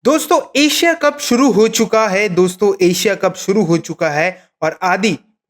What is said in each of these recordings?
दोस्तों Asia cup शुरू हो चुका है। दोस्तों एशिया कप शुरू हो चुका है और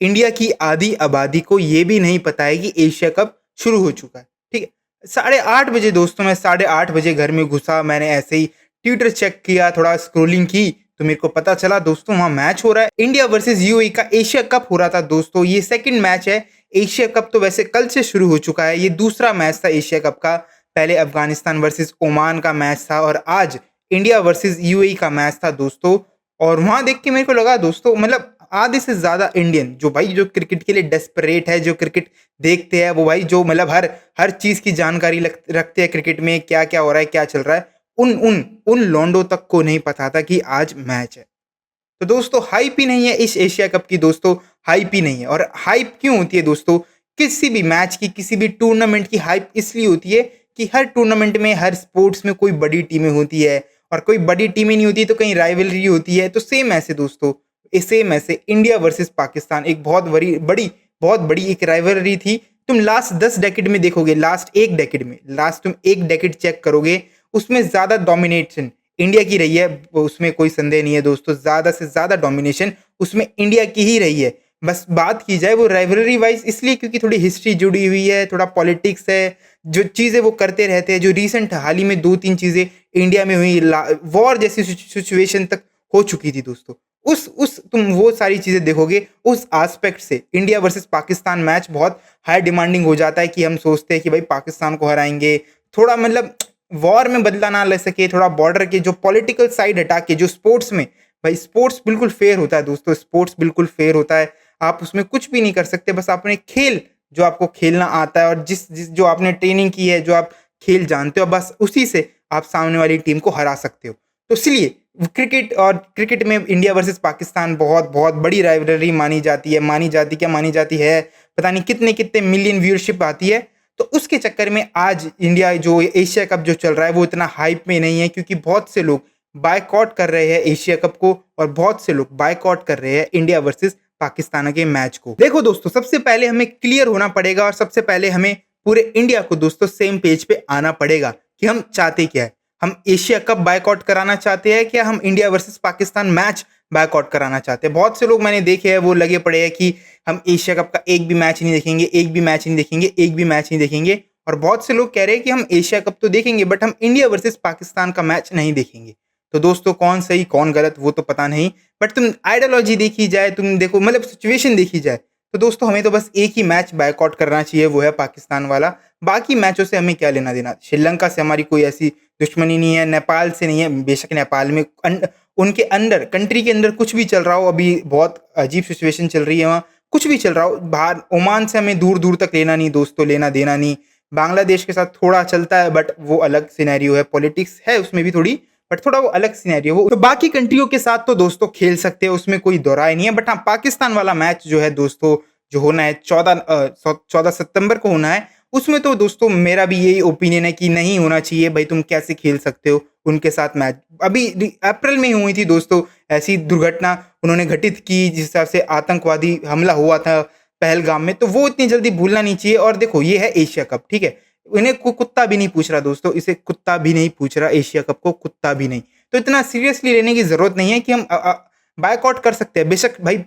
इंडिया की आधी आबादी को ये भी नहीं पता है कि एशिया कप शुरू हो चुका है। ठीक है, 8:30 बजे दोस्तों, मैं 8:30 बजे घर में घुसा। मैंने ऐसे ही ट्विटर चेक किया, थोड़ा स्क्रोलिंग की तो मेरे को पता चला दोस्तों वहाँ मैच हो रहा है। इंडिया वर्सेस यूएई का एशिया कप हो रहा था दोस्तों। ये सेकंड मैच है। एशिया कप तो वैसे कल से शुरू हो चुका है, ये दूसरा मैच था एशिया कप का। पहले अफगानिस्तान वर्सेस ओमान का मैच था और आज इंडिया वर्सेस यूएई का मैच था दोस्तों। और वहां देख के मेरे को लगा दोस्तों, मतलब आधे से ज्यादा इंडियन जो क्रिकेट के लिए डेस्परेट है, जो क्रिकेट देखते हैं, वो भाई जो मतलब हर हर चीज की जानकारी रखते हैं क्रिकेट में, क्या क्या हो रहा है, क्या चल रहा है, उन उन उन लौंडों तक को नहीं पता था कि आज मैच है। तो दोस्तों हाइप ही नहीं है इस एशिया कप की। दोस्तों हाइप ही नहीं है। और हाइप क्यों होती है दोस्तों? किसी भी मैच की, किसी भी टूर्नामेंट की हाइप इसलिए होती है कि हर टूर्नामेंट में, हर स्पोर्ट्स में कोई बड़ी टीमें होती है, और कोई बड़ी टीमें नहीं होती तो कहीं राइवलरी होती है। तो सेम ऐसे दोस्तों, सेम ऐसे इंडिया वर्सेस पाकिस्तान एक बहुत बड़ी एक राइवलरी थी। तुम लास्ट 10 डेकेड में देखोगे, लास्ट तुम एक डेकेड चेक करोगे, उसमें ज्यादा डोमिनेशन इंडिया की रही है, उसमें कोई संदेह नहीं है दोस्तों। ज्यादा से ज्यादा डोमिनेशन उसमें इंडिया की ही रही है। बस बात की जाए वो राइवलरी वाइज, इसलिए क्योंकि थोड़ी हिस्ट्री जुड़ी हुई है, थोड़ा पॉलिटिक्स है, जो चीजें वो करते रहते हैं। जो रिसेंट हाल ही में 2-3 चीजें इंडिया में हुई, वॉर जैसी सिचुएशन तक हो चुकी थी दोस्तों। उस तुम वो सारी चीजें देखोगे, उस एस्पेक्ट से इंडिया वर्सेस पाकिस्तान मैच बहुत हाई डिमांडिंग हो जाता है कि हम सोचते हैं कि भाई पाकिस्तान को हराएंगे। थोड़ा मतलब वॉर में बदला ना ले सके, थोड़ा बॉर्डर के जो पॉलिटिकल साइड हटा के जो स्पोर्ट्स में, भाई स्पोर्ट्स बिल्कुल फेयर होता है दोस्तों। स्पोर्ट्स बिल्कुल फेयर होता है। आप उसमें कुछ भी नहीं कर सकते, बस अपने खेल जो आपको खेलना आता है और जिस जिस जो आपने ट्रेनिंग की है, जो आप खेल जानते हो, बस उसी से आप सामने वाली टीम को हरा सकते हो। तो इसलिए क्रिकेट में इंडिया वर्सेस पाकिस्तान बहुत बहुत बड़ी राइवलरी मानी जाती है। मानी जाती है, पता नहीं कितने कितने मिलियन व्यूअरशिप आती है। तो उसके चक्कर में आज इंडिया जो एशिया कप जो चल रहा है वो इतना हाइप में नहीं है, क्योंकि बहुत से लोग बायकॉट कर रहे हैं एशिया कप को, और बहुत से लोग बायकॉट कर रहे हैं इंडिया वर्सेस पाकिस्तान के मैच को। देखो दोस्तों, सबसे पहले हमें क्लियर होना पड़ेगा, और सबसे पहले हमें पूरे इंडिया को दोस्तों सेम पेज पे आना पड़ेगा कि हम चाहते क्या है। हम एशिया कप बायकॉट कराना चाहते हैं, क्या हम India versus Pakistan match boycott कराना चाहते हैं? बहुत से लोग मैंने देखे हैं वो लगे पड़े हैं कि हम एशिया कप का एक भी मैच नहीं देखेंगे, एक भी मैच नहीं देखेंगे, एक भी मैच नहीं देखेंगे। और बहुत से लोग कह रहे हैं कि हम एशिया कप तो देखेंगे बट हम इंडिया वर्सेस पाकिस्तान का मैच नहीं देखेंगे। तो दोस्तों कौन सही कौन गलत वो तो पता नहीं, बट तुम आइडियोलॉजी देखी जाए, तुम देखो मतलब सिचुएशन देखी जाए, तो दोस्तों हमें तो बस एक ही मैच बायकॉट करना चाहिए, वो है पाकिस्तान वाला। बाकी मैचों से हमें क्या लेना देना। श्रीलंका से हमारी कोई ऐसी दुश्मनी नहीं है, नेपाल से नहीं है। बेशक नेपाल में उनके अंदर, कंट्री के अंदर कुछ भी चल रहा हो, अभी बहुत अजीब सिचुएशन चल रही है वहाँ, कुछ भी चल रहा हो, बाहर ओमान से हमें दूर दूर तक लेना नहीं दोस्तों, लेना देना नहीं। बांग्लादेश के साथ थोड़ा चलता है बट वो अलग सिनेरियो है, पॉलिटिक्स है उसमें भी थोड़ी, बट थोड़ा वो अलग सिनेरियो। वो तो बाकी कंट्रियों के साथ तो दोस्तों खेल सकते हैं, उसमें कोई दो राय नहीं है। बट हाँ, पाकिस्तान वाला मैच जो है दोस्तों, जो होना है 14 सितंबर को होना है, उसमें तो दोस्तों मेरा भी यही ओपिनियन है कि नहीं होना चाहिए। भाई तुम कैसे खेल सकते हो उनके साथ मैच? अभी अप्रैल में ही हुई थी दोस्तों ऐसी दुर्घटना उन्होंने घटित की, जिस हिसाब से आतंकवादी हमला हुआ था पहलगाम में, तो वो इतनी जल्दी भूलना नहीं चाहिए। और देखो ये है एशिया कप, ठीक है, इन्हें कुत्ता भी नहीं पूछ रहा दोस्तों, इसे कुत्ता भी नहीं पूछ रहा, एशिया कप को कुत्ता भी नहीं। तो इतना सीरियसली लेने की जरूरत नहीं है कि हम बायकॉट कर सकते हैं। बेशक भाई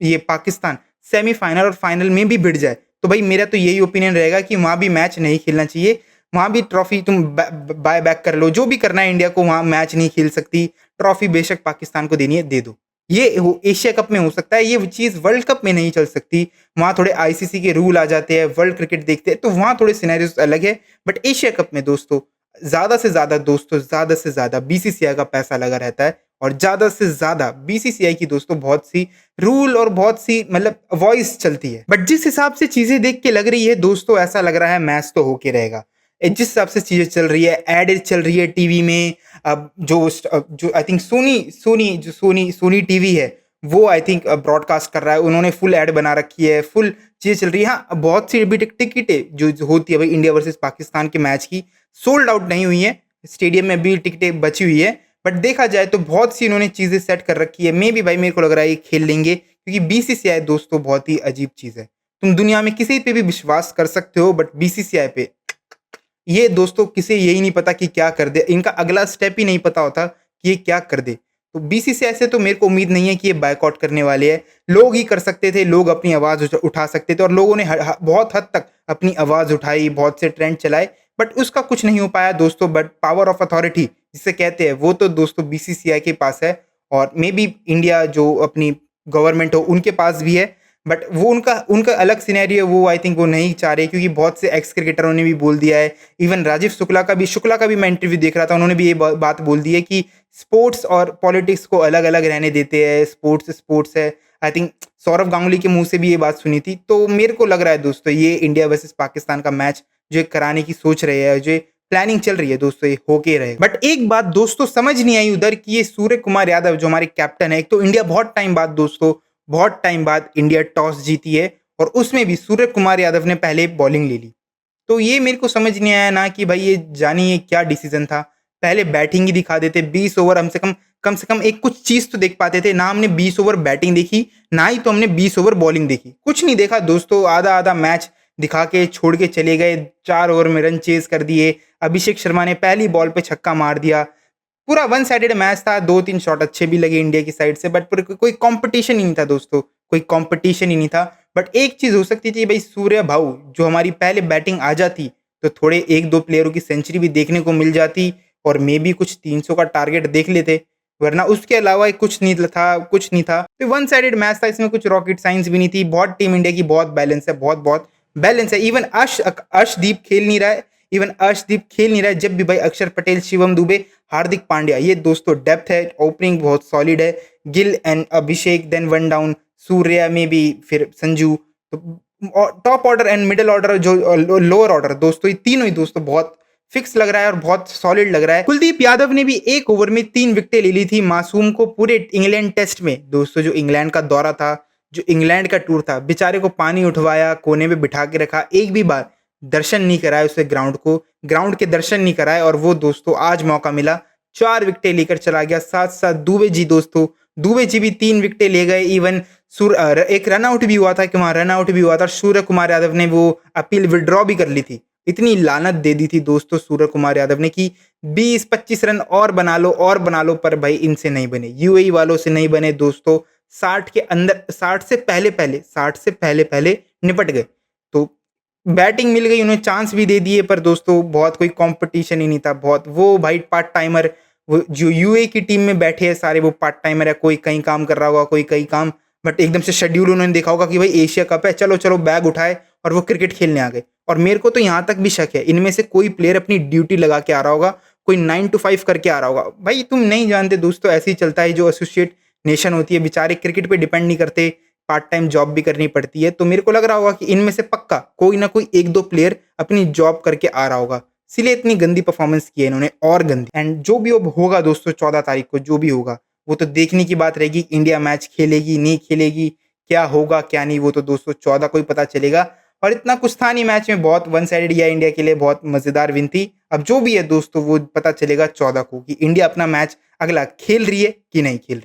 ये पाकिस्तान सेमीफाइनल और फाइनल में भी भिड़ जाए, तो भाई मेरा तो यही ओपिनियन रहेगा कि वहां भी मैच नहीं खेलना चाहिए। वहां भी ट्रॉफी तुम बाय बैक कर लो, जो भी करना है इंडिया को, वहां मैच नहीं खेल सकती। ट्रॉफी बेशक पाकिस्तान को देनी है, दे दो। ये एशिया कप में हो सकता है, ये चीज वर्ल्ड कप में नहीं चल सकती। वहां थोड़े आईसीसी के रूल आ जाते हैं, वर्ल्ड क्रिकेट देखते हैं, तो वहां थोड़े सिनेरियोस अलग है। बट एशिया कप में दोस्तों ज्यादा से ज्यादा बीसीसीआई का पैसा लगा रहता है, और ज्यादा से ज्यादा बीसीसीआई की दोस्तों बहुत सी रूल और बहुत सी मतलब वॉइस चलती है। बट जिस हिसाब से चीजें देख के लग रही है दोस्तों, ऐसा लग रहा है मैच तो होके रहेगा। जिस हिसाब से चीजें चल रही है, एड चल रही है टीवी में। अब जो आई थिंक सोनी टीवी है, वो आई थिंक ब्रॉडकास्ट कर रहा है, उन्होंने फुल एड बना रखी है, फुल चीजें चल रही है। हाँ, बहुत सी अभी टिकटें जो होती है भाई इंडिया वर्सेस पाकिस्तान के मैच की, सोल्ड आउट नहीं हुई है, स्टेडियम में भी टिकटें बची हुई है। बट देखा जाए तो बहुत सी इन्होंने चीजें सेट कर रखी है। मे भी भाई मेरे को लग रहा है ये खेल लेंगे, क्योंकि बीसीसीआई दोस्तों बहुत ही अजीब चीज है। तुम दुनिया में किसी पे भी विश्वास कर सकते हो, बट बीसीसीआई पे ये दोस्तों किसे यही नहीं पता कि क्या कर दे, इनका अगला स्टेप ही नहीं पता होता कि ये क्या कर दे। तो बीसीसीआई से तो मेरे को उम्मीद नहीं है कि ये बायकॉट करने वाले हैं। लोग ही कर सकते थे, लोग अपनी आवाज़ उठा सकते थे और लोगों ने बहुत हद तक अपनी आवाज़ उठाई, बहुत से ट्रेंड चलाए, बट उसका कुछ नहीं हो पाया दोस्तों। बट पावर ऑफ अथॉरिटी जिसे कहते हैं वो तो दोस्तों बीसीसीआई के पास है और मे बी इंडिया जो अपनी गवर्नमेंट हो उनके पास भी है। बट वो उनका उनका अलग सिनेरियो, वो आई थिंक वो नहीं चाह रहे, क्योंकि बहुत से एक्स क्रिकेटरों ने भी बोल दिया है। इवन राजीव शुक्ला का भी मैं इंटरव्यू देख रहा था, उन्होंने भी ये बात बोल दी है कि स्पोर्ट्स और पॉलिटिक्स को अलग अलग रहने देते हैं, स्पोर्ट्स स्पोर्ट्स है। आई थिंक सौरव गांगुली के मुंह से भी ये बात सुनी थी। तो मेरे को लग रहा है दोस्तों ये इंडिया वर्सेस पाकिस्तान का मैच जो कराने की सोच रहे हैं, जो प्लानिंग चल रही है दोस्तों, ये होके रहेगा। बट एक बात दोस्तों समझ नहीं आई उधर कि ये सूर्य कुमार यादव जो हमारे कैप्टन है, एक तो इंडिया बहुत टाइम बाद इंडिया टॉस जीती है और उसमें भी सूर्य कुमार यादव ने पहले बॉलिंग ले ली। तो ये मेरे को समझ नहीं आया ना कि भाई ये जानिए क्या डिसीजन था। पहले बैटिंग ही दिखा देते, 20 ओवर कम से कम एक कुछ चीज़ तो देख पाते थे। ना हमने 20 ओवर बैटिंग देखी, ना ही तो हमने 20 ओवर बॉलिंग देखी। कुछ नहीं देखा दोस्तों, आधा मैच दिखा के छोड़ के चले गए। 4 ओवर में रन चेज़ कर दिए। अभिषेक शर्मा ने पहली बॉल पे छक्का मार दिया। पूरा वन साइडेड मैच था। 2-3 शॉट अच्छे भी लगे इंडिया की साइड से, बट कोई कंपटीशन ही नहीं था दोस्तों, कोई कंपटीशन ही नहीं था। बट एक चीज़ हो सकती थी भाई, सूर्य भाऊ जो हमारी पहले बैटिंग आ जाती तो थोड़े 1-2 प्लेयरों की सेंचुरी भी देखने को मिल जाती और मे बी कुछ 300 का टारगेट देख लेते, वरना उसके अलावा कुछ नहीं था। तो वन साइडेड मैच था, इसमें कुछ रॉकेट साइंस भी नहीं थी। बहुत टीम इंडिया की बहुत बैलेंस है, बहुत बैलेंस है। इवन अर्शदीप खेल नहीं रहा है। जब भी भाई अक्षर पटेल, शिवम दुबे, हार्दिक पांड्या, ये दोस्तों डेप्थ है। ओपनिंग बहुत सॉलिड है। Gill and Abhishek, then one down Surya में भी, फिर संजू। तो top order and middle order जो लोअर ऑर्डर दोस्तों, ये तीनों ही दोस्तों बहुत फिक्स लग रहा है और बहुत सॉलिड लग रहा है। कुलदीप यादव ने भी 1 ओवर में 3 विकेटें ले ली थी मासूम को। पूरे इंग्लैंड टेस्ट में दोस्तों, जो इंग्लैंड का दौरा था, जो इंग्लैंड का टूर था, बेचारे को पानी उठवाया, कोने में बिठा के रखा, एक भी बार दर्शन नहीं कराए उसे, ग्राउंड के दर्शन नहीं कराए। और वो दोस्तों आज मौका मिला, 4 विकेटें लेकर चला गया। साथ साथ दुबे जी भी 3 विकेटें ले गए। इवन एक रन आउट भी हुआ था। सूर्य कुमार यादव ने वो अपील विड्रॉ भी कर ली थी। इतनी लानत दे दी थी दोस्तों सूर्य कुमार यादव ने कि 20-25 रन और बना लो, पर भाई इनसे नहीं बने, यूएई वालों से नहीं बने दोस्तों। 60 से पहले निपट गए। तो बैटिंग मिल गई, उन्हें चांस भी दे दिए, पर दोस्तों बहुत कोई कंपटीशन ही नहीं था। बहुत वो भाई पार्ट टाइमर, वो जो यूए की टीम में बैठे हैं सारे, वो पार्ट टाइमर है। कोई कहीं काम कर रहा होगा, कोई कहीं काम, बट एकदम से शेड्यूल उन्होंने देखा होगा कि भाई एशिया कप है, चलो बैग उठाए और वो क्रिकेट खेलने आ गए। और मेरे को तो यहाँ तक भी शक है, इनमें से कोई प्लेयर अपनी ड्यूटी लगा के आ रहा होगा, कोई 9 to 5 करके आ रहा होगा। भाई तुम नहीं जानते दोस्तों, ऐसे ही चलता है। जो एसोसिएट नेशन होती है, बेचारे क्रिकेट पे डिपेंड नहीं करते, पार्ट टाइम जॉब भी करनी पड़ती है। तो मेरे को लग रहा होगा कि इनमें से पक्का कोई ना कोई 1-2 प्लेयर अपनी जॉब करके आ रहा होगा, इसलिए इतनी गंदी परफॉर्मेंस की है इन्होंने, और गंदी। एंड जो भी अब होगा दोस्तों 14 तारीख को जो भी होगा, वो तो देखने की बात रहेगी। इंडिया मैच खेलेगी नहीं खेलेगी, क्या होगा क्या नहीं, वो तो दोस्तों 14 को ही पता चलेगा। और इतना कुछ था नहीं मैच में, बहुत वन साइडेड या इंडिया के लिए बहुत मजेदार विन थी। अब जो भी है दोस्तों वो पता चलेगा 14 को कि इंडिया अपना मैच अगला खेल रही है कि नहीं खेल रही।